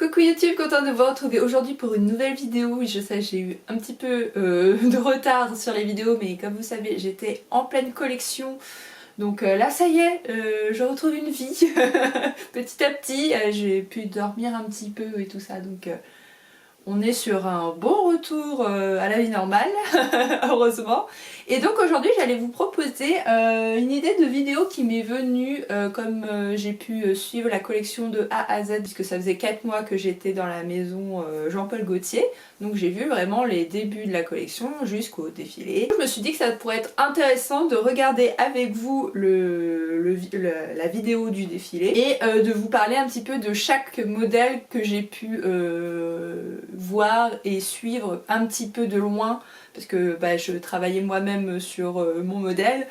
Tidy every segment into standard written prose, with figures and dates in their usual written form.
Coucou YouTube, contente de vous retrouver aujourd'hui pour une nouvelle vidéo. Je sais, j'ai eu un petit peu de retard sur les vidéos, mais comme vous savez, j'étais en pleine collection. Donc là, ça y est, je retrouve une vie petit à petit. J'ai pu dormir un petit peu et tout ça, donc on est sur un bon retour à la vie normale, heureusement. Et donc aujourd'hui j'allais vous proposer une idée de vidéo qui m'est venue comme j'ai pu suivre la collection de A à Z, puisque ça faisait 4 mois que j'étais dans la maison Jean-Paul Gaultier. Donc j'ai vu vraiment les débuts de la collection jusqu'au défilé. Je me suis dit que ça pourrait être intéressant de regarder avec vous la vidéo du défilé et de vous parler un petit peu de chaque modèle que j'ai pu voir et suivre un petit peu de loin, parce que je travaillais moi-même sur mon modèle.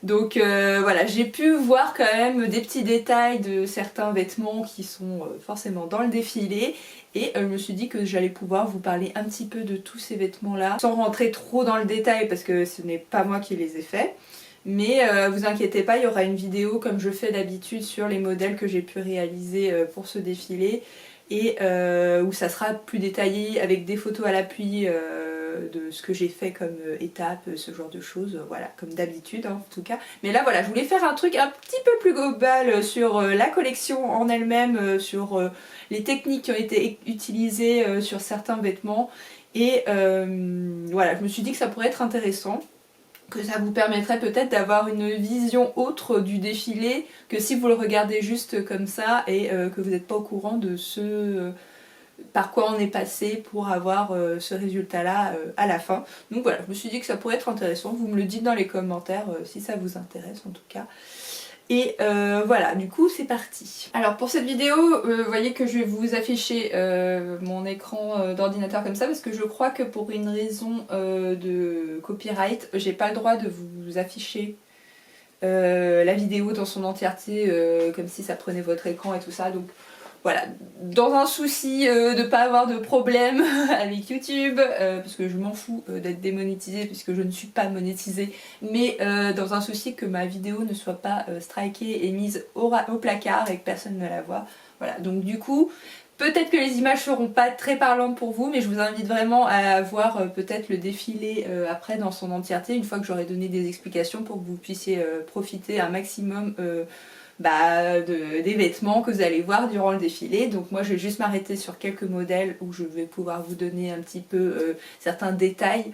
Donc voilà, j'ai pu voir quand même des petits détails de certains vêtements qui sont forcément dans le défilé, et je me suis dit que j'allais pouvoir vous parler un petit peu de tous ces vêtements là, sans rentrer trop dans le détail parce que ce n'est pas moi qui les ai faits. Mais vous inquiétez pas, il y aura une vidéo comme je fais d'habitude sur les modèles que j'ai pu réaliser pour ce défilé, et où ça sera plus détaillé avec des photos à l'appui de ce que j'ai fait comme étape, ce genre de choses, voilà, comme d'habitude en tout cas. Mais là voilà, je voulais faire un truc un petit peu plus global sur la collection en elle-même, sur les techniques qui ont été utilisées sur certains vêtements, et voilà, je me suis dit que ça pourrait être intéressant, que ça vous permettrait peut-être d'avoir une vision autre du défilé que si vous le regardez juste comme ça et que vous n'êtes pas au courant de ce par quoi on est passé pour avoir ce résultat là à la fin. Donc voilà, je me suis dit que ça pourrait être intéressant, vous me le dites dans les commentaires si ça vous intéresse en tout cas. Et voilà, du coup c'est parti. Alors pour cette vidéo, vous voyez que je vais vous afficher mon écran d'ordinateur comme ça, parce que je crois que pour une raison de copyright, j'ai pas le droit de vous afficher la vidéo dans son entièreté comme si ça prenait votre écran et tout ça. Donc voilà, dans un souci de pas avoir de problème avec YouTube, parce que je m'en fous d'être démonétisée puisque je ne suis pas monétisée, mais dans un souci que ma vidéo ne soit pas strikée et mise au placard et que personne ne la voit. Voilà, donc du coup, peut-être que les images seront pas très parlantes pour vous, mais je vous invite vraiment à voir peut-être le défilé après dans son entièreté, une fois que j'aurai donné des explications, pour que vous puissiez profiter un maximum des vêtements que vous allez voir durant le défilé. Donc moi je vais juste m'arrêter sur quelques modèles où je vais pouvoir vous donner un petit peu certains détails,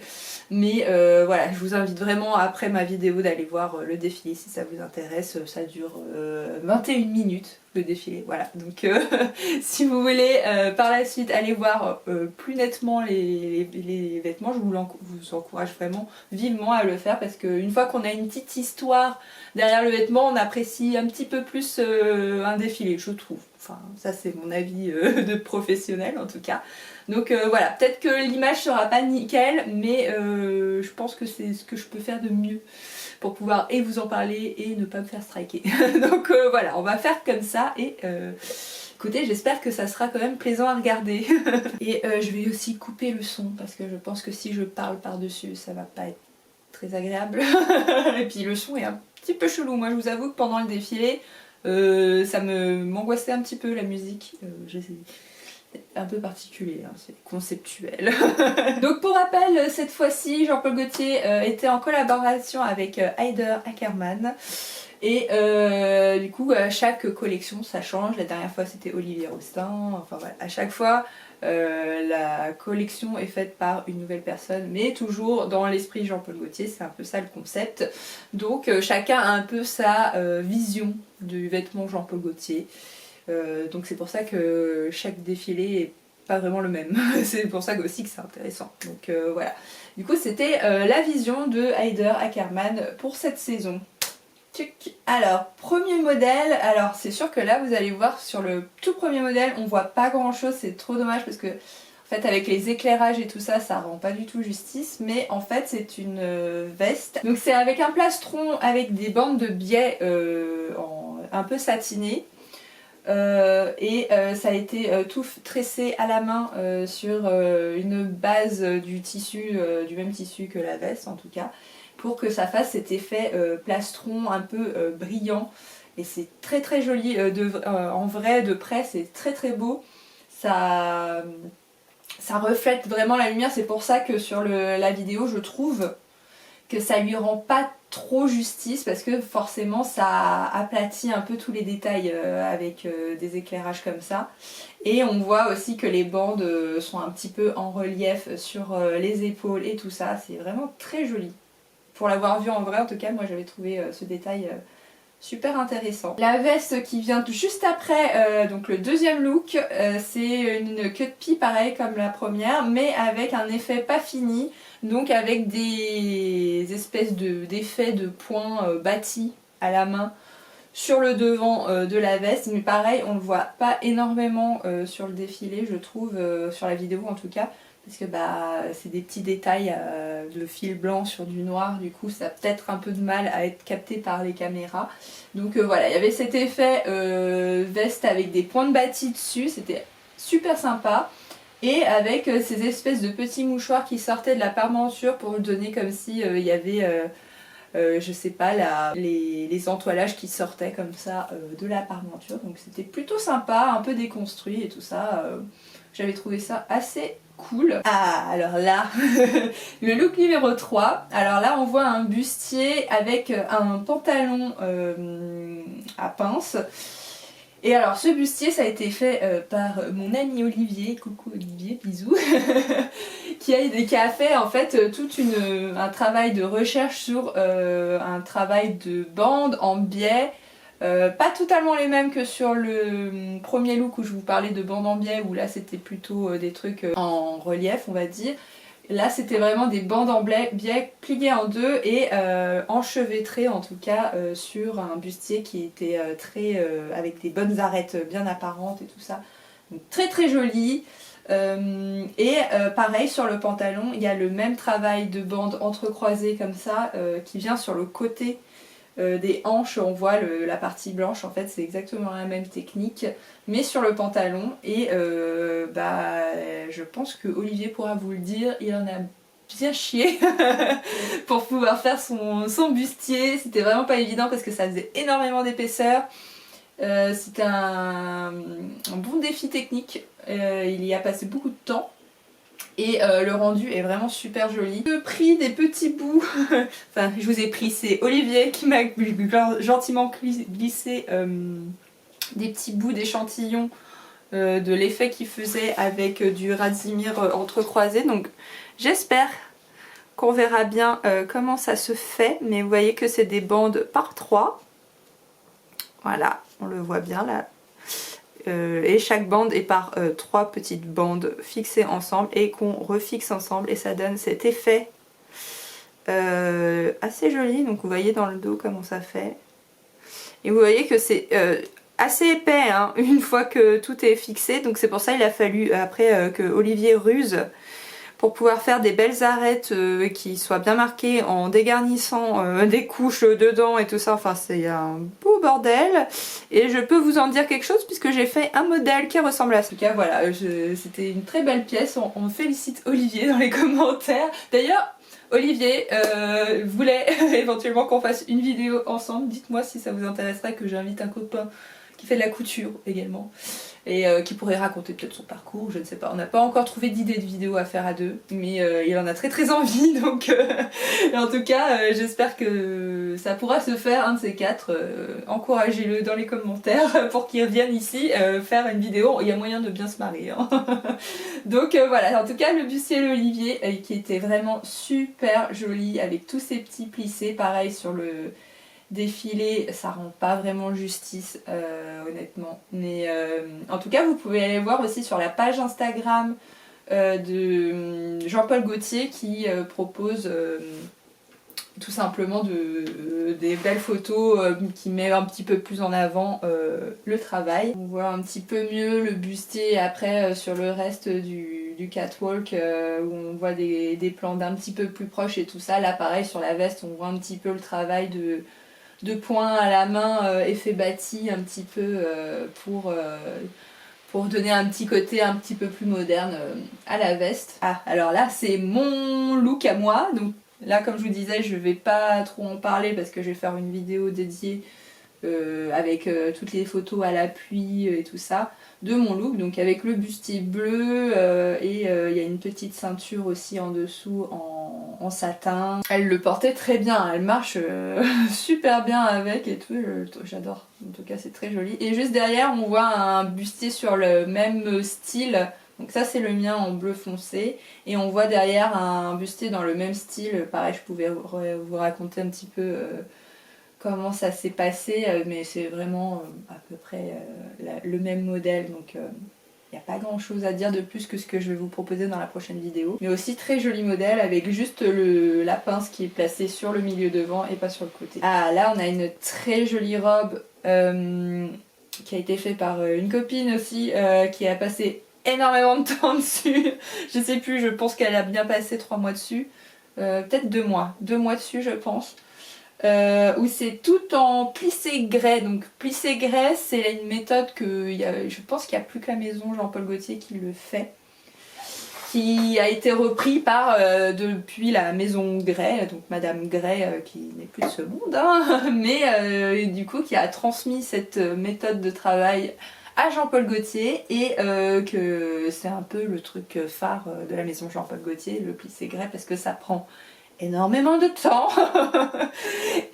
mais voilà, je vous invite vraiment après ma vidéo d'aller voir le défilé si ça vous intéresse. Ça dure 21 minutes le défilé, voilà, donc si vous voulez par la suite aller voir plus nettement les vêtements, je vous encourage vraiment vivement à le faire, parce qu'une fois qu'on a une petite histoire derrière le vêtement, on apprécie un petit peu plus un défilé, je trouve. Enfin, ça c'est mon avis de professionnel en tout cas. Donc voilà, peut-être que l'image sera pas nickel, mais je pense que c'est ce que je peux faire de mieux pour pouvoir et vous en parler et ne pas me faire striker. Donc voilà, on va faire comme ça, et écoutez, j'espère que ça sera quand même plaisant à regarder. Et je vais aussi couper le son, parce que je pense que si je parle par-dessus, ça va pas être très agréable. Et puis le son est un petit peu chelou. Moi je vous avoue que pendant le défilé, ça m'angoissait un petit peu la musique. C'est un peu particulier, hein, c'est conceptuel. Donc pour rappel, cette fois-ci, Jean-Paul Gaultier était en collaboration avec Haider Ackermann. Et du coup, à chaque collection, ça change. La dernière fois, c'était Olivier Rousteing. Enfin voilà, à chaque fois, la collection est faite par une nouvelle personne, mais toujours dans l'esprit Jean-Paul Gaultier. C'est un peu ça le concept. Donc chacun a un peu sa vision du vêtement Jean-Paul Gaultier. Donc c'est pour ça que chaque défilé est pas vraiment le même. C'est pour ça aussi que c'est intéressant. Donc voilà. Du coup c'était la vision de Haider Ackermann pour cette saison. Alors, premier modèle, alors c'est sûr que là vous allez voir sur le tout premier modèle, on voit pas grand chose, c'est trop dommage parce que en fait avec les éclairages et tout ça, ça rend pas du tout justice, mais en fait c'est une veste. Donc c'est avec un plastron avec des bandes de biais un peu satinées. Ça a été tout tressé à la main sur une base du tissu, du même tissu que la veste en tout cas, pour que ça fasse cet effet plastron un peu brillant, et c'est très très joli en vrai, de près c'est très très beau. ça reflète vraiment la lumière. C'est pour ça que sur la vidéo je trouve que ça lui rend pas trop justice, parce que forcément ça aplatit un peu tous les détails avec des éclairages comme ça. Et on voit aussi que les bandes sont un petit peu en relief sur les épaules et tout ça. C'est vraiment très joli. Pour l'avoir vu en vrai, en tout cas, moi j'avais trouvé ce détail super intéressant. La veste qui vient juste après, donc le deuxième look, c'est une cut pie pareil comme la première, mais avec un effet pas fini, donc avec des espèces d'effets de points bâtis à la main sur le devant de la veste, mais pareil on le voit pas énormément sur le défilé je trouve, sur la vidéo en tout cas, parce que bah c'est des petits détails de fil blanc sur du noir, du coup ça a peut-être un peu de mal à être capté par les caméras. Donc voilà, il y avait cet effet veste avec des points de bâtis dessus, c'était super sympa. Et avec ces espèces de petits mouchoirs qui sortaient de la parmenture pour donner comme si il y avait je sais pas, les entoilages qui sortaient comme ça de la parmenture. Donc c'était plutôt sympa, un peu déconstruit et tout ça. J'avais trouvé ça assez cool. Ah, alors là, le look numéro 3. Alors là, on voit un bustier avec un pantalon à pince. Et alors ce bustier ça a été fait par mon ami Olivier, coucou Olivier, bisous, qui a fait en fait tout un travail de recherche sur un travail de bande en biais, pas totalement les mêmes que sur le premier look où je vous parlais de bande en biais, où là c'était plutôt des trucs en relief on va dire. Là c'était vraiment des bandes en biais pliées en deux et enchevêtrées en tout cas sur un bustier qui était avec des bonnes arêtes bien apparentes et tout ça. Donc très très joli. Pareil sur le pantalon, il y a le même travail de bandes entrecroisées comme ça qui vient sur le côté des hanches, on voit la partie blanche, en fait c'est exactement la même technique mais sur le pantalon. Et je pense que Olivier pourra vous le dire, il en a bien chié pour pouvoir faire son bustier. C'était vraiment pas évident parce que ça faisait énormément d'épaisseur. C'était un bon défi technique, il y a passé beaucoup de temps. Et le rendu est vraiment super joli. J'ai pris des petits bouts, enfin je vous ai pris, c'est Olivier qui m'a gentiment glissé des petits bouts d'échantillons de l'effet qu'il faisait avec du Radzimir entrecroisé. Donc j'espère qu'on verra bien comment ça se fait, mais vous voyez que c'est des bandes par 3. Voilà, on le voit bien là. Et chaque bande est par 3 petites bandes fixées ensemble et qu'on refixe ensemble et ça donne cet effet assez joli. Donc vous voyez dans le dos comment ça fait. Et vous voyez que c'est assez épais hein, une fois que tout est fixé. Donc c'est pour ça qu'il a fallu après que Olivier ruse pour pouvoir faire des belles arêtes qui soient bien marquées en dégarnissant des couches dedans et tout ça. Enfin c'est un beau bordel et je peux vous en dire quelque chose puisque j'ai fait un modèle qui ressemble à ça. En tout cas voilà, c'était une très belle pièce, on félicite Olivier dans les commentaires. D'ailleurs Olivier voulait éventuellement qu'on fasse une vidéo ensemble, dites-moi si ça vous intéresserait que j'invite un copain qui fait de la couture également. Et qui pourrait raconter peut-être son parcours, je ne sais pas. On n'a pas encore trouvé d'idée de vidéo à faire à deux, mais il en a très très envie, donc en tout cas j'espère que ça pourra se faire, un de ces quatre. Encouragez-le dans les commentaires pour qu'il revienne ici faire une vidéo, il y a moyen de bien se marrer. Hein. Donc voilà, en tout cas le bustier de Olivier qui était vraiment super joli avec tous ces petits plissés, pareil sur le défilé, ça rend pas vraiment justice honnêtement, mais en tout cas vous pouvez aller voir aussi sur la page Instagram de Jean-Paul Gaultier qui propose tout simplement des belles photos qui met un petit peu plus en avant le travail. On voit un petit peu mieux le bustier après sur le reste du catwalk où on voit des plans d'un petit peu plus proches et tout ça. Là pareil sur la veste on voit un petit peu le travail de points à la main, effet bâti un petit peu pour donner un petit côté un petit peu plus moderne à la veste. Ah alors là c'est mon look à moi, donc là comme je vous disais je vais pas trop en parler parce que je vais faire une vidéo dédiée avec toutes les photos à l'appui et tout ça de mon look, donc avec le bustier bleu et il y a une petite ceinture aussi en dessous en satin. Elle le portait très bien, elle marche super bien avec et tout, j'adore, en tout cas c'est très joli. Et juste derrière on voit un bustier sur le même style, donc ça c'est le mien en bleu foncé, et on voit derrière un bustier dans le même style, pareil je pouvais vous raconter un petit peu comment ça s'est passé, mais c'est vraiment à peu près le même modèle, donc il n'y a pas grand chose à dire de plus que ce que je vais vous proposer dans la prochaine vidéo. Mais aussi très joli modèle avec juste la pince qui est placée sur le milieu devant et pas sur le côté. Ah là on a une très jolie robe qui a été faite par une copine aussi qui a passé énormément de temps dessus. Je sais plus, je pense qu'elle a bien passé 3 mois dessus. Peut-être 2 mois. 2 mois dessus je pense. Où c'est tout en plissé grès. Donc plissé grès c'est une méthode que je pense qu'il n'y a plus que la maison Jean-Paul Gaultier qui le fait, qui a été repris par depuis la maison Gray, donc Madame Gray qui n'est plus de ce monde hein, mais du coup qui a transmis cette méthode de travail à Jean-Paul Gaultier et que c'est un peu le truc phare de la maison Jean-Paul Gaultier, le plissé grès, parce que ça prend énormément de temps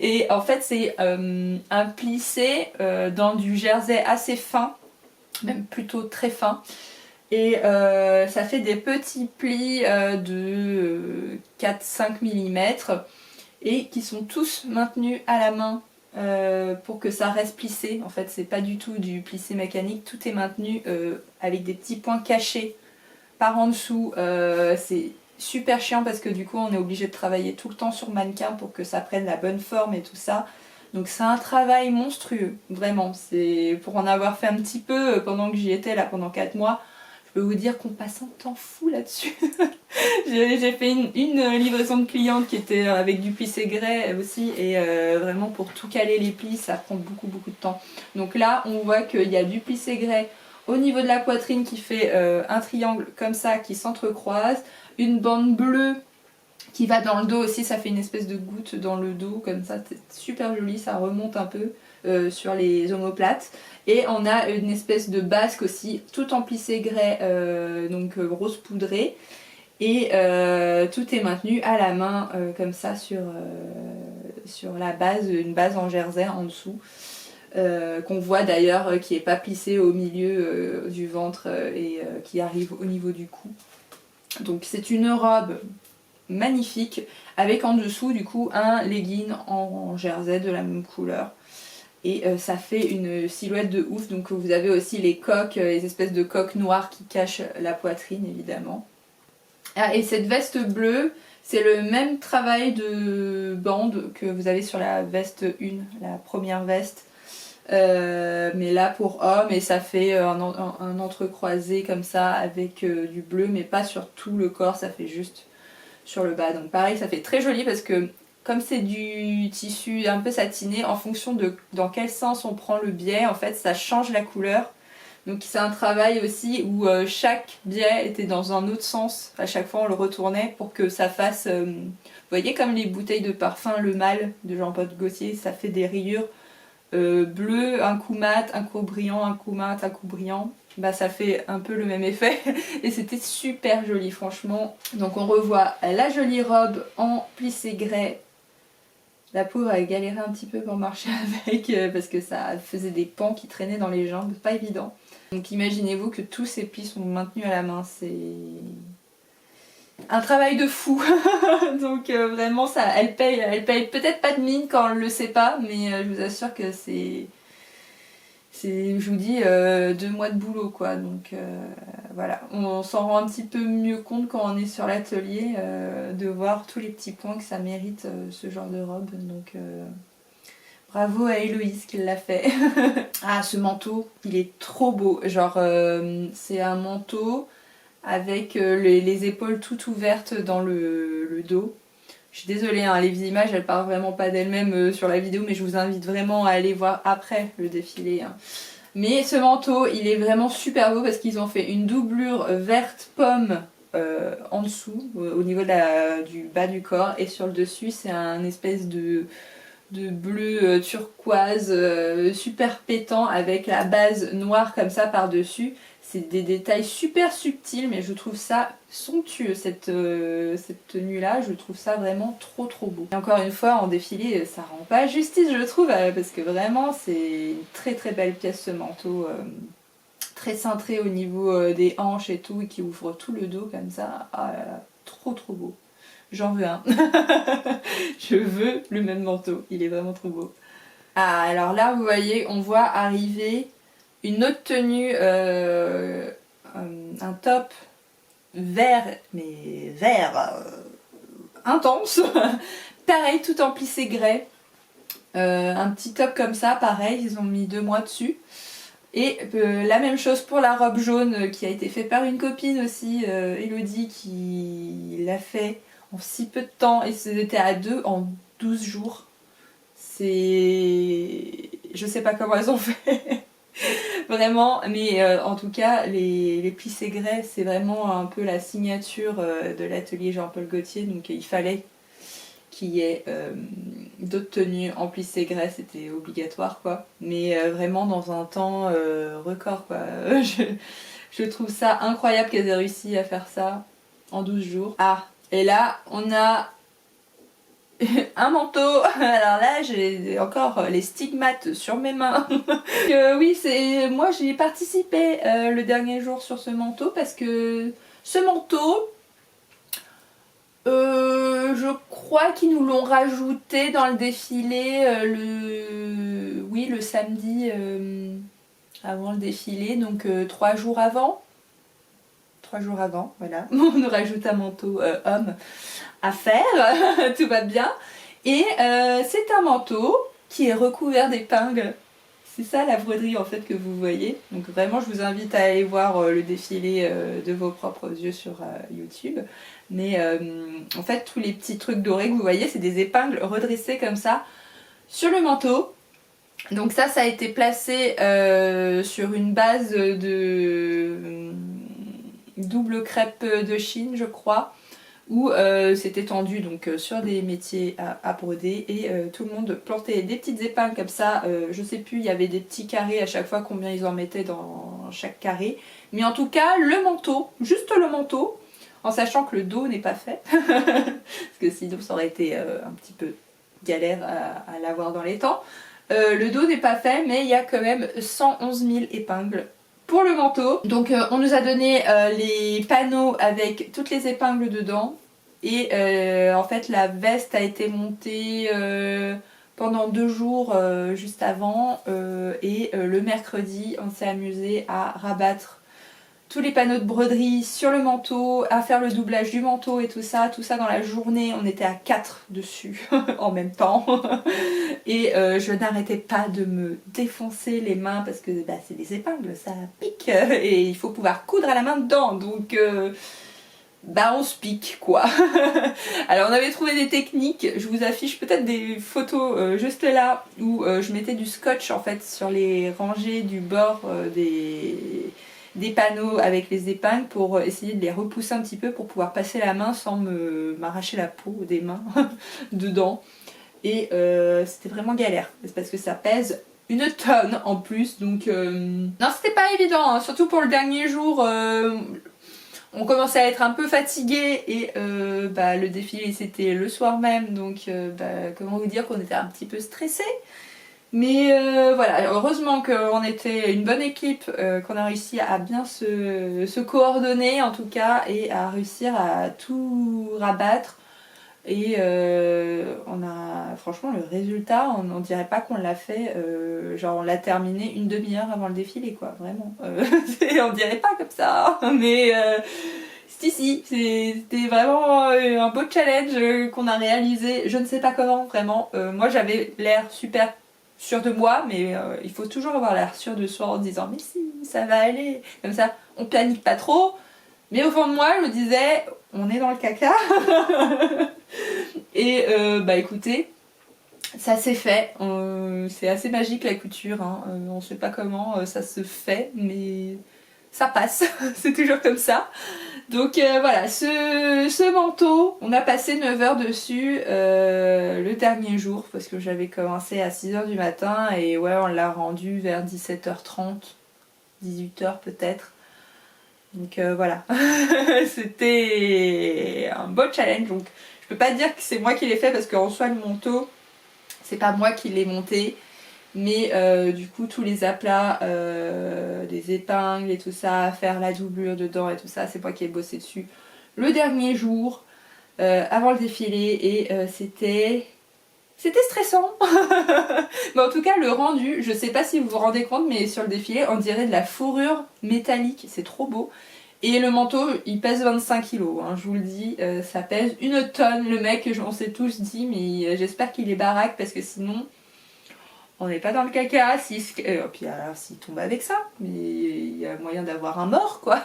et en fait c'est un plissé dans du jersey assez fin, même plutôt très fin, et ça fait des petits plis de 4-5 mm et qui sont tous maintenus à la main pour que ça reste plissé. En fait c'est pas du tout du plissé mécanique, tout est maintenu avec des petits points cachés par en dessous. C'est super chiant parce que du coup on est obligé de travailler tout le temps sur mannequin pour que ça prenne la bonne forme et tout ça. Donc c'est un travail monstrueux, vraiment. C'est pour en avoir fait un petit peu pendant que j'y étais là pendant 4 mois. Je peux vous dire qu'on passe un temps fou là-dessus. J'ai fait une livraison de cliente qui était avec du plissé grès aussi et vraiment pour tout caler les plis ça prend beaucoup de temps. Donc là on voit qu'il y a du plissé grès au niveau de la poitrine qui fait un triangle comme ça qui s'entrecroise, une bande bleue qui va dans le dos aussi, ça fait une espèce de goutte dans le dos comme ça, c'est super joli, ça remonte un peu sur les omoplates. Et on a une espèce de basque aussi, tout en plissé grès, donc rose poudré. Et tout est maintenu à la main comme ça sur la base, une base en jersey en dessous. Qu'on voit d'ailleurs qui est pas plissé au milieu du ventre et qui arrive au niveau du cou. Donc c'est une robe magnifique avec en dessous du coup un legging en jersey de la même couleur. Et ça fait une silhouette de ouf. Donc vous avez aussi les coques, les espèces de coques noires qui cachent la poitrine évidemment. Ah, et cette veste bleue, c'est le même travail de bande que vous avez sur la veste 1, la première veste. Mais là pour homme, et ça fait un entrecroisé comme ça avec du bleu, mais pas sur tout le corps, ça fait juste sur le bas. Donc pareil, ça fait très joli parce que comme c'est du tissu un peu satiné, en fonction de dans quel sens on prend le biais, en fait ça change la couleur. Donc c'est un travail aussi où chaque biais était dans un autre sens, à chaque fois on le retournait pour que ça fasse, vous voyez comme les bouteilles de parfum Le Mâle de Jean-Paul Gaultier, ça fait des rayures bleu, un coup mat, un coup brillant, un coup mat, un coup brillant. Bah ça fait un peu le même effet et c'était super joli franchement. Donc on revoit la jolie robe en plissé grès. La pauvre a galéré un petit peu pour marcher avec parce que ça faisait des pans qui traînaient dans les jambes, pas évident. Donc imaginez-vous que tous ces plis sont maintenus à la main, c'est un travail de fou. Donc vraiment ça, elle paye peut-être pas de mine quand elle le sait pas, mais je vous assure que c'est je vous dis 2 mois de boulot quoi. Donc voilà, on s'en rend un petit peu mieux compte quand on est sur l'atelier de voir tous les petits points que ça mérite ce genre de robe. Donc bravo à Héloïse qui l'a fait. Ah ce manteau, il est trop beau, genre c'est un manteau avec les épaules toutes ouvertes dans le dos. Je suis désolée, hein, les images elles parlent vraiment pas d'elles-mêmes sur la vidéo, mais je vous invite vraiment à aller voir après le défilé. Hein. Mais ce manteau il est vraiment super beau parce qu'ils ont fait une doublure verte pomme en dessous, au niveau du bas du corps, et sur le dessus c'est un espèce de de bleu turquoise super pétant avec la base noire comme ça par dessus. C'est des détails super subtils, mais je trouve ça somptueux cette tenue là, je trouve ça vraiment trop beau. Et encore une fois en défilé ça rend pas justice je trouve, parce que vraiment c'est une très belle pièce ce manteau, très cintré au niveau des hanches et tout, et qui ouvre tout le dos comme ça. Ah là là, trop beau. J'en veux un. Je veux le même manteau, il est vraiment trop beau. Ah, alors là vous voyez, on voit arriver une autre tenue, un top vert, mais vert intense. Pareil, tout en plissé grès. Un petit top comme ça, pareil, ils ont mis 2 mois dessus. Et la même chose pour la robe jaune qui a été faite par une copine aussi, Elodie, qui l'a fait en si peu de temps et c'était à 2 en 12 jours. C'est... Je sais pas comment elles ont fait. Vraiment, mais en tout cas, les plissés grès, c'est vraiment un peu la signature de l'atelier Jean-Paul Gaultier, donc il fallait qu'il y ait d'autres tenues en plissé grès, c'était obligatoire quoi, mais vraiment dans un temps record quoi. Je trouve ça incroyable qu'elles aient réussi à faire ça en 12 jours. Ah, et là on a un manteau. Alors là j'ai encore les stigmates sur mes mains. Oui, moi j'ai participé le dernier jour sur ce manteau parce que ce manteau, je crois qu'ils nous l'ont rajouté dans le défilé le samedi avant le défilé, donc 3 jours avant. 3 jours avant, voilà. On nous rajoute un manteau homme à faire, tout va bien. Et c'est un manteau qui est recouvert d'épingles. C'est ça la broderie en fait que vous voyez. Donc vraiment je vous invite à aller voir le défilé de vos propres yeux sur YouTube. Mais en fait tous les petits trucs dorés que vous voyez c'est des épingles redressées comme ça sur le manteau. Donc ça a été placé sur une base de double crêpe de Chine je crois, où c'était tendu donc sur des métiers à broder et tout le monde plantait des petites épingles comme ça, je sais plus, il y avait des petits carrés à chaque fois combien ils en mettaient dans chaque carré, mais en tout cas le manteau, juste le manteau, en sachant que le dos n'est pas fait parce que sinon ça aurait été un petit peu galère à l'avoir dans les temps. Le dos n'est pas fait mais il y a quand même 111 000 épingles pour le manteau. Donc on nous a donné les panneaux avec toutes les épingles dedans et en fait la veste a été montée pendant 2 jours juste avant et le mercredi on s'est amusé à rabattre tous les panneaux de broderie sur le manteau, à faire le doublage du manteau et tout ça dans la journée. On était à 4 dessus en même temps et je n'arrêtais pas de me défoncer les mains parce que bah, c'est des épingles, ça pique et il faut pouvoir coudre à la main dedans, donc bah on se pique quoi. Alors on avait trouvé des techniques, je vous affiche peut-être des photos juste là où je mettais du scotch en fait sur les rangées du bord des panneaux avec les épingles pour essayer de les repousser un petit peu pour pouvoir passer la main sans m'arracher la peau des mains dedans. Et c'était vraiment galère, c'est parce que ça pèse 1 tonne en plus, donc non c'était pas évident, hein. Surtout pour le dernier jour, on commençait à être un peu fatigué et bah, le défilé c'était le soir même, donc bah, comment vous dire qu'on était un petit peu stressé. Mais voilà, heureusement qu'on était une bonne équipe, qu'on a réussi à bien se coordonner en tout cas et à réussir à tout rabattre. Et on a, franchement le résultat, on dirait pas qu'on l'a fait, genre on l'a terminé une demi-heure avant le défilé quoi, vraiment. On dirait pas comme ça, mais si, c'était vraiment un beau challenge qu'on a réalisé, je ne sais pas comment vraiment. Moi j'avais l'air super sûre de moi, mais il faut toujours avoir l'air sûr de soi en disant mais si, ça va aller, comme ça on panique pas trop. Mais au fond de moi, je me disais, on est dans le caca. Et bah écoutez, ça s'est fait. C'est assez magique la couture, hein. On sait pas comment ça se fait, mais ça passe. C'est toujours comme ça. Donc voilà, ce manteau, on a passé 9 heures dessus le dernier jour parce que j'avais commencé à 6 heures du matin et ouais, on l'a rendu vers 17h30, 18 heures peut-être. Donc voilà, c'était un beau challenge. Donc je peux pas dire que c'est moi qui l'ai fait parce qu'en soi le manteau, c'est pas moi qui l'ai monté. Mais du coup tous les aplats, des épingles et tout ça, faire la doublure dedans et tout ça, c'est moi qui ai bossé dessus le dernier jour avant le défilé et c'était stressant. Mais en tout cas le rendu, je sais pas si vous vous rendez compte, mais sur le défilé on dirait de la fourrure métallique, c'est trop beau. Et le manteau il pèse 25 kilos, hein, je vous le dis, ça pèse 1 tonne. Le mec, on s'est tous dit, mais j'espère qu'il est baraque parce que sinon on n'est pas dans le caca. Puis alors s'il tombe avec ça, mais il y a moyen d'avoir un mort quoi.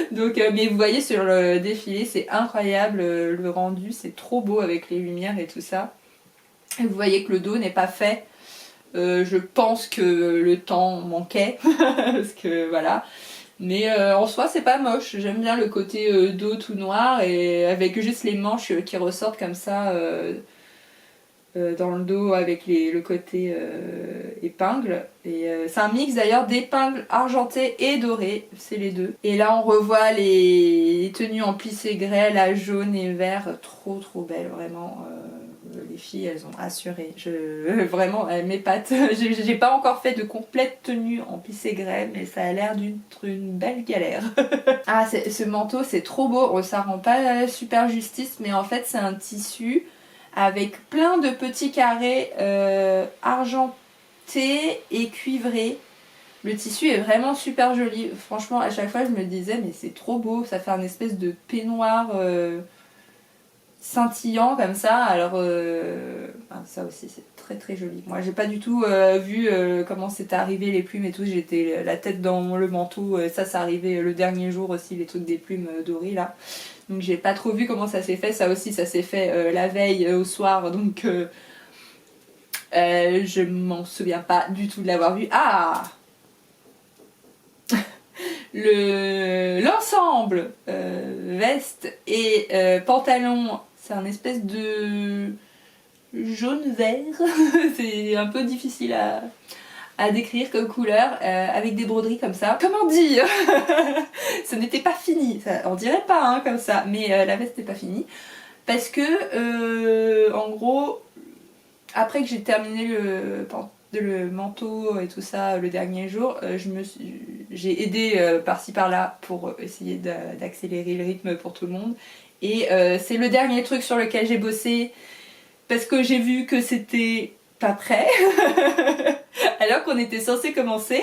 Donc mais vous voyez sur le défilé c'est incroyable, le rendu c'est trop beau avec les lumières et tout ça. Et vous voyez que le dos n'est pas fait. Je pense que le temps manquait parce que voilà. Mais en soi c'est pas moche, j'aime bien le côté dos tout noir et avec juste les manches qui ressortent comme ça dans le dos avec le côté épingle. Et c'est un mix d'ailleurs d'épingles argentées et dorées, c'est les deux. Et là on revoit les tenues en plissé grêle à jaune et vert, trop trop belles vraiment. Les filles elles ont assuré, vraiment elles m'épatent. J'ai pas encore fait de complète tenue en plissé grêle mais ça a l'air d'être une belle galère. Ah ce manteau c'est trop beau, ça rend pas super justice mais en fait c'est un tissu avec plein de petits carrés argentés et cuivrés. Le tissu est vraiment super joli. Franchement, à chaque fois, je me disais, mais c'est trop beau. Ça fait un espèce de peignoir scintillant comme ça. Alors, ça aussi, c'est très très joli. Moi, j'ai pas du tout vu comment c'était arrivé les plumes et tout. J'étais la tête dans le manteau. Ça arrivait le dernier jour aussi, les trucs des plumes dorées là. Donc j'ai pas trop vu comment ça s'est fait. Ça aussi ça s'est fait la veille au soir. Donc je m'en souviens pas du tout de l'avoir vu. Ah l'ensemble veste et pantalon, c'est un espèce de jaune vert. C'est un peu difficile à décrire comme couleur, avec des broderies comme ça. Comment dire? Ce n'était pas fini, ça, on dirait pas hein, comme ça, mais la veste n'est pas finie. Parce que, en gros, après que j'ai terminé le manteau et tout ça le dernier jour, j'ai aidé par-ci par-là pour essayer d'accélérer le rythme pour tout le monde. Et c'est le dernier truc sur lequel j'ai bossé parce que j'ai vu que c'était pas prêt alors qu'on était censé commencer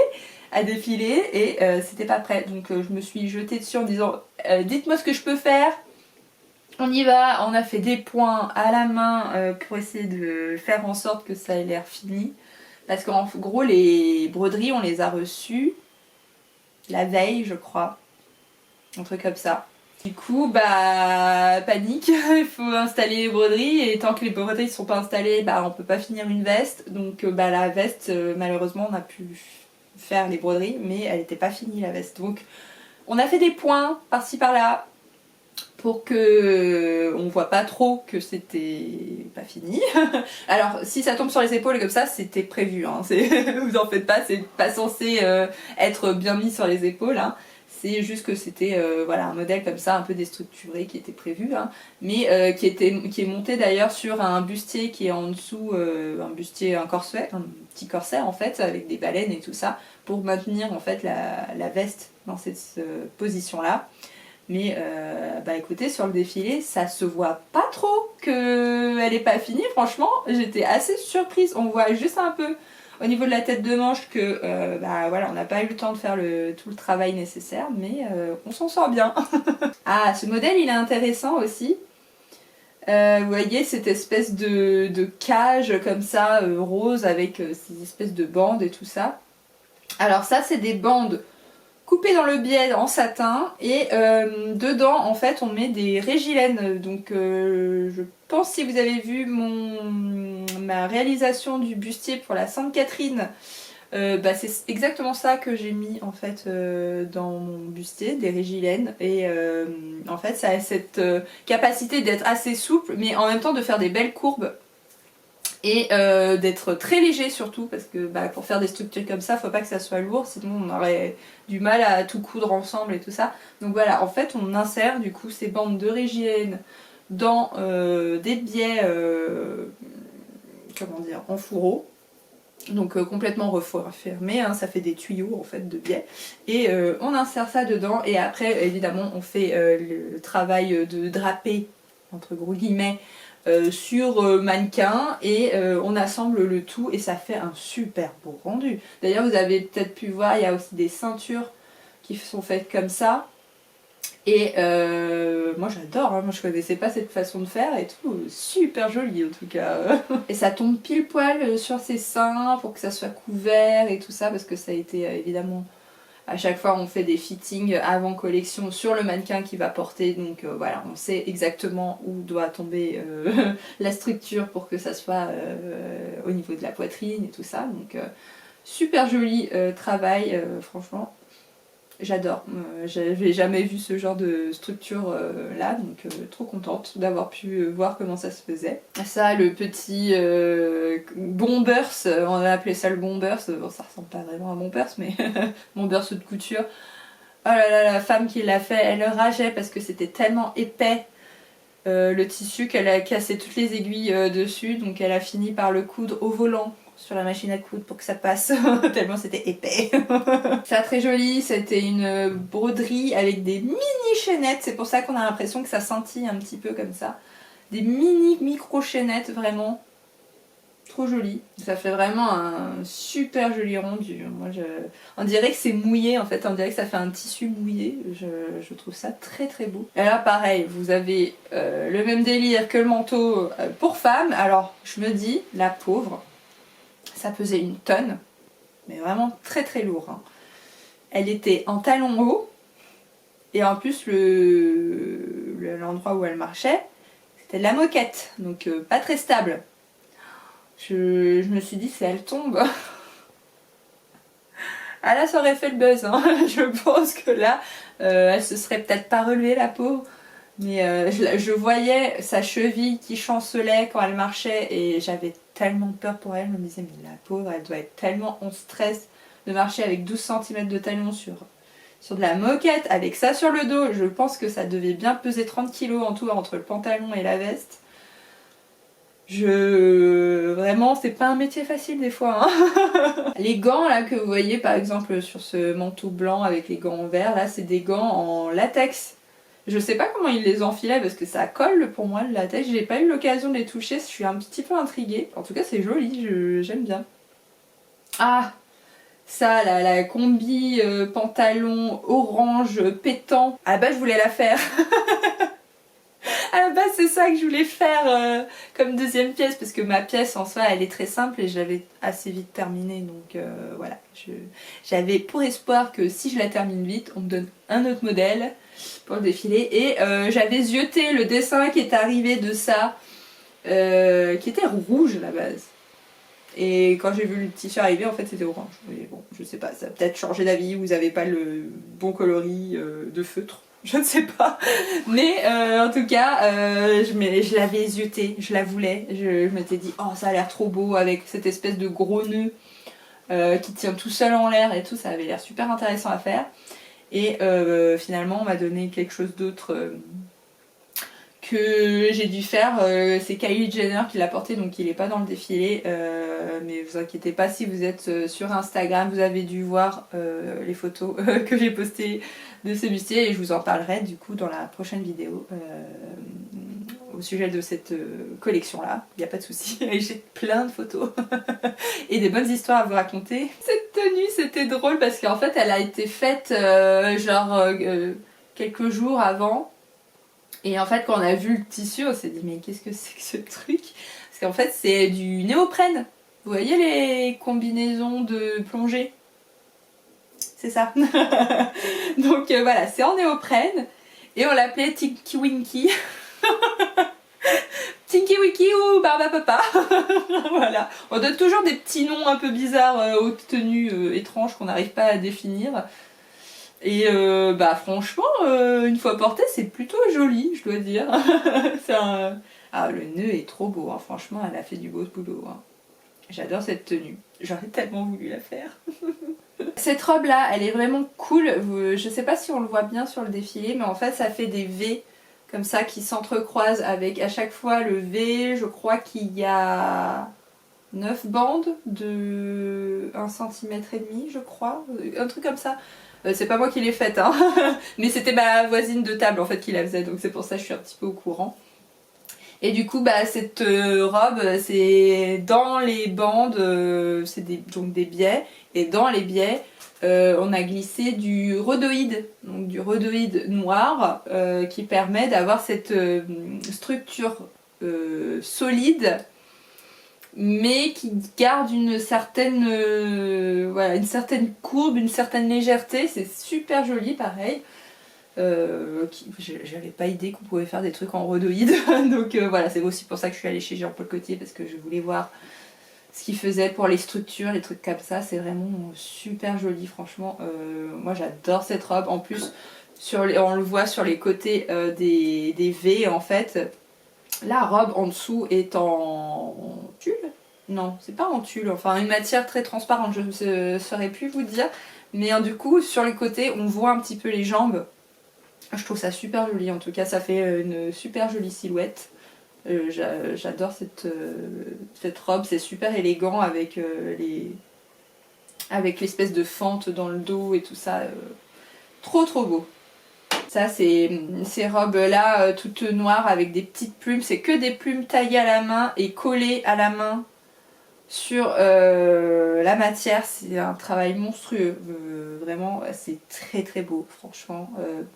à défiler et c'était pas prêt. Donc je me suis jetée dessus en disant dites-moi ce que je peux faire. On y va, on a fait des points à la main pour essayer de faire en sorte que ça ait l'air fini. Parce qu'en gros les broderies on les a reçues la veille je crois. Un truc comme ça. Du coup, bah, panique, il faut installer les broderies et tant que les broderies ne sont pas installées, bah, on peut pas finir une veste. Donc, bah, la veste, malheureusement, on a pu faire les broderies, mais elle n'était pas finie la veste. Donc, on a fait des points par-ci par-là pour que on voit pas trop que c'était pas fini. Alors, si ça tombe sur les épaules comme ça, c'était prévu. Hein. Vous en faites pas, c'est pas censé être bien mis sur les épaules. Hein. C'est juste que c'était voilà, un modèle comme ça, un peu déstructuré, qui était prévu, hein, mais qui est monté d'ailleurs sur un bustier qui est en dessous, un corset, un petit corset en fait, avec des baleines et tout ça, pour maintenir en fait la veste dans cette position-là. Mais bah écoutez, sur le défilé, ça se voit pas trop qu'elle est pas finie, franchement, j'étais assez surprise, on voit juste un peu au niveau de la tête de manche que bah voilà, on n'a pas eu le temps de faire tout le travail nécessaire, mais on s'en sort bien. Ah, ce modèle il est intéressant aussi. Vous voyez cette espèce de cage comme ça, rose, avec ces espèces de bandes et tout ça. Alors ça c'est des bandes coupées dans le biais en satin et dedans en fait on met des régilènes. Donc je pense, si vous avez vu ma réalisation du bustier pour la Sainte Catherine c'est exactement ça que j'ai mis en fait dans mon bustier, des régilènes. Et en fait ça a cette capacité d'être assez souple mais en même temps de faire des belles courbes. Et d'être très léger surtout parce que pour faire des structures comme ça faut pas que ça soit lourd, sinon on aurait du mal à tout coudre ensemble et tout ça. Donc voilà, en fait on insère du coup ces bandes de régilène dans des biais comment dire, en fourreau. Donc complètement refermé, hein, ça fait des tuyaux en fait de biais. Et on insère ça dedans et après évidemment on fait le travail de draper entre gros guillemets sur mannequin et on assemble le tout et ça fait un super beau rendu. D'ailleurs vous avez peut-être pu voir, il y a aussi des ceintures qui sont faites comme ça. Et moi j'adore, hein, moi je connaissais pas cette façon de faire et tout, super joli en tout cas. Et ça tombe pile poil sur ses seins pour que ça soit couvert et tout ça parce que ça a été évidemment... À chaque fois on fait des fittings avant collection sur le mannequin qui va porter, donc voilà, on sait exactement où doit tomber la structure pour que ça soit au niveau de la poitrine et tout ça. Donc super joli travail, franchement. J'adore, j'avais jamais vu ce genre de structure là, donc trop contente d'avoir pu voir comment ça se faisait. Ça, le petit bombers, on a appelé ça le bombers, bon ça ressemble pas vraiment à un bombers, mais bombers de couture. Oh là là, la femme qui l'a fait, elle rageait parce que c'était tellement épais le tissu qu'elle a cassé toutes les aiguilles dessus, donc elle a fini par le coudre au volant sur la machine à coudre pour que ça passe, tellement c'était épais. Ça très joli, c'était une broderie avec des mini chaînettes, c'est pour ça qu'on a l'impression que ça scintille un petit peu comme ça. Des mini micro chaînettes vraiment, trop joli. Ça fait vraiment un super joli rendu. Moi, on dirait que c'est mouillé en fait, on dirait que ça fait un tissu mouillé, je trouve ça très très beau. Et là pareil, vous avez le même délire que le manteau pour femme, alors je me dis, la pauvre, ça pesait une tonne, mais vraiment très très lourd. Hein. Elle était en talons hauts, et en plus l'endroit où elle marchait, c'était de la moquette, donc pas très stable. Je me suis dit, si elle tombe, ah là ça aurait fait le buzz, hein. Je pense que là, elle se serait peut-être pas relevée la pauvre. Mais je voyais sa cheville qui chancelait quand elle marchait et j'avais tellement peur pour elle. Je me disais, mais la pauvre, elle doit être tellement en stress de marcher avec 12 cm de talons sur de la moquette, avec ça sur le dos. Je pense que ça devait bien peser 30 kg en tout entre le pantalon et la veste. Vraiment, c'est pas un métier facile des fois. Hein. Les gants là que vous voyez par exemple sur ce manteau blanc avec les gants en vert, là c'est des gants en latex. Je sais pas comment ils les enfilaient parce que ça colle pour moi le latex, j'ai pas eu l'occasion de les toucher, je suis un petit peu intriguée. En tout cas c'est joli, j'aime bien. Ah, ça là, la combi pantalon orange pétant, ah bah je voulais la faire. À la base c'est ça que je voulais faire comme deuxième pièce parce que ma pièce en soi elle est très simple et je l'avais assez vite terminée, donc voilà, j'avais pour espoir que si je la termine vite on me donne un autre modèle pour le défilé. Et j'avais zioté le dessin qui est arrivé de ça qui était rouge à la base, et quand j'ai vu le tissu arriver en fait c'était orange. Mais bon, je sais pas, ça a peut-être changé d'avis, vous avez pas le bon coloris de feutre, je ne sais pas, mais en tout cas je l'avais zioté, je la voulais, je m'étais dit oh ça a l'air trop beau avec cette espèce de gros nœud qui tient tout seul en l'air et tout, ça avait l'air super intéressant à faire. Et finalement on m'a donné quelque chose d'autre que j'ai dû faire, c'est Kylie Jenner qui l'a porté, donc il n'est pas dans le défilé, mais vous inquiétez pas, si vous êtes sur Instagram vous avez dû voir les photos que j'ai postées de ce bustier et je vous en parlerai du coup dans la prochaine vidéo au sujet de cette collection là, il n'y a pas de souci, j'ai plein de photos et des bonnes histoires à vous raconter. Cette tenue c'était drôle parce qu'en fait elle a été faite quelques jours avant. Et en fait quand on a vu le tissu on s'est dit mais qu'est-ce que c'est que ce truc? Parce qu'en fait c'est du néoprène. Vous voyez les combinaisons de plongée? C'est ça. Donc voilà, c'est en néoprène. Et on l'appelait Tinky Winky. Tinky Winky ou Barbapapa. Voilà, on donne toujours des petits noms un peu bizarres aux tenues étranges qu'on n'arrive pas à définir. Et bah franchement, une fois porté, c'est plutôt joli, je dois dire. Ah, le nœud est trop beau, hein. Franchement, elle a fait du beau boulot. Hein. J'adore cette tenue, j'aurais tellement voulu la faire. Cette robe là, elle est vraiment cool. Je sais pas si on le voit bien sur le défilé, mais en fait ça fait des V comme ça qui s'entrecroisent avec à chaque fois le V. Je crois qu'il y a 9 bandes de 1,5 cm je crois, un truc comme ça. C'est pas moi qui l'ai faite, hein. Mais c'était ma voisine de table en fait qui la faisait, donc c'est pour ça que je suis un petit peu au courant. Et du coup, bah, cette robe, c'est dans les bandes, c'est donc des biais, et dans les biais, on a glissé du rhodoïde, donc du rhodoïde noir, qui permet d'avoir cette structure solide, mais qui garde une certaine, voilà, une certaine courbe, une certaine légèreté. C'est super joli, pareil. J'avais pas idée qu'on pouvait faire des trucs en rhodoïde. Donc voilà, c'est aussi pour ça que je suis allée chez Jean-Paul Gaultier, parce que je voulais voir ce qu'il faisait pour les structures, les trucs comme ça. C'est vraiment super joli, franchement. Moi j'adore cette robe. En plus, on le voit sur les côtés des V en fait. La robe en dessous est en tulle. Non, c'est pas en tulle, enfin une matière très transparente, je ne saurais plus vous dire. Mais du coup, sur les côtés, on voit un petit peu les jambes. Je trouve ça super joli, en tout cas ça fait une super jolie silhouette. J'adore cette robe, c'est super élégant avec l'espèce de fente dans le dos et tout ça. Trop trop beau. Ça, ces robes-là, toutes noires avec des petites plumes, c'est que des plumes taillées à la main et collées à la main sur la matière. C'est un travail monstrueux, vraiment, c'est très très beau, franchement.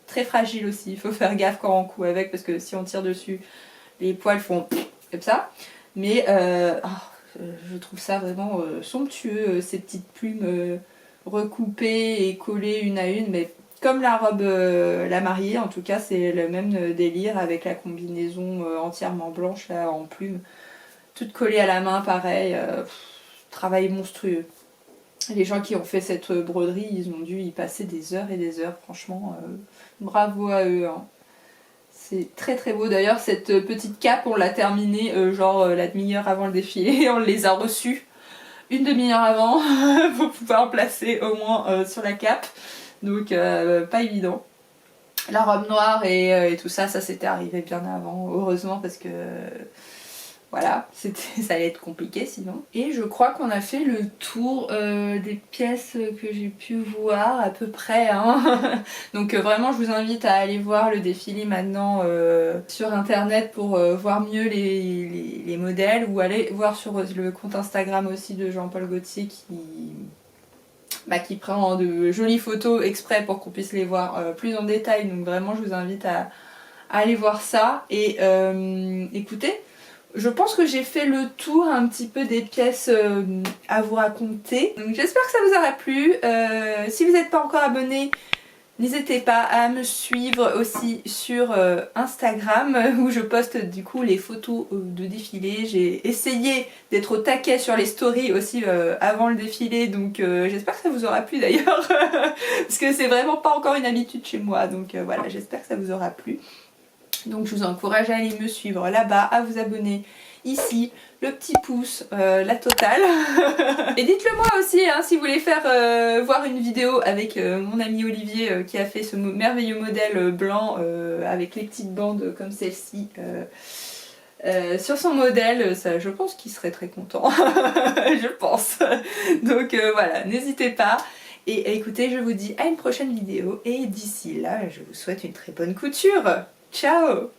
Très fragile aussi, il faut faire gaffe quand on coud avec, parce que si on tire dessus, les poils font comme ça. Mais je trouve ça vraiment somptueux, ces petites plumes recoupées et collées une à une, mais comme la robe la mariée, en tout cas c'est le même délire avec la combinaison entièrement blanche là en plumes, toute collée à la main pareil, travail monstrueux. Les gens qui ont fait cette broderie, ils ont dû y passer des heures et des heures, franchement, bravo à eux. Hein. C'est très très beau, d'ailleurs cette petite cape on l'a terminée genre la demi-heure avant le défilé, on les a reçus une demi-heure avant pour pouvoir placer au moins sur la cape. Donc pas évident. La robe noire et tout ça, ça s'était arrivé bien avant, heureusement, parce que voilà, ça allait être compliqué sinon. Et je crois qu'on a fait le tour des pièces que j'ai pu voir à peu près. Hein. Donc vraiment je vous invite à aller voir le défilé maintenant sur internet pour voir mieux les modèles, ou aller voir sur le compte Instagram aussi de Jean-Paul Gaultier qui prend de jolies photos exprès pour qu'on puisse les voir plus en détail. Donc vraiment je vous invite à aller voir ça. Et écoutez, je pense que j'ai fait le tour un petit peu des pièces à vous raconter. Donc j'espère que ça vous aura plu. Si vous n'êtes pas encore abonné, n'hésitez pas à me suivre aussi sur Instagram où je poste du coup les photos de défilé. J'ai essayé d'être au taquet sur les stories aussi avant le défilé, donc j'espère que ça vous aura plu d'ailleurs parce que c'est vraiment pas encore une habitude chez moi, donc voilà, j'espère que ça vous aura plu. Donc je vous encourage à aller me suivre là-bas, à vous abonner ici, le petit pouce, la totale. Et dites-le moi aussi hein, si vous voulez faire voir une vidéo avec mon ami Olivier qui a fait ce merveilleux modèle blanc avec les petites bandes comme celle-ci sur son modèle. Ça, je pense qu'il serait très content. Je pense. Donc voilà, n'hésitez pas. Et écoutez, je vous dis à une prochaine vidéo et d'ici là, je vous souhaite une très bonne couture. Ciao!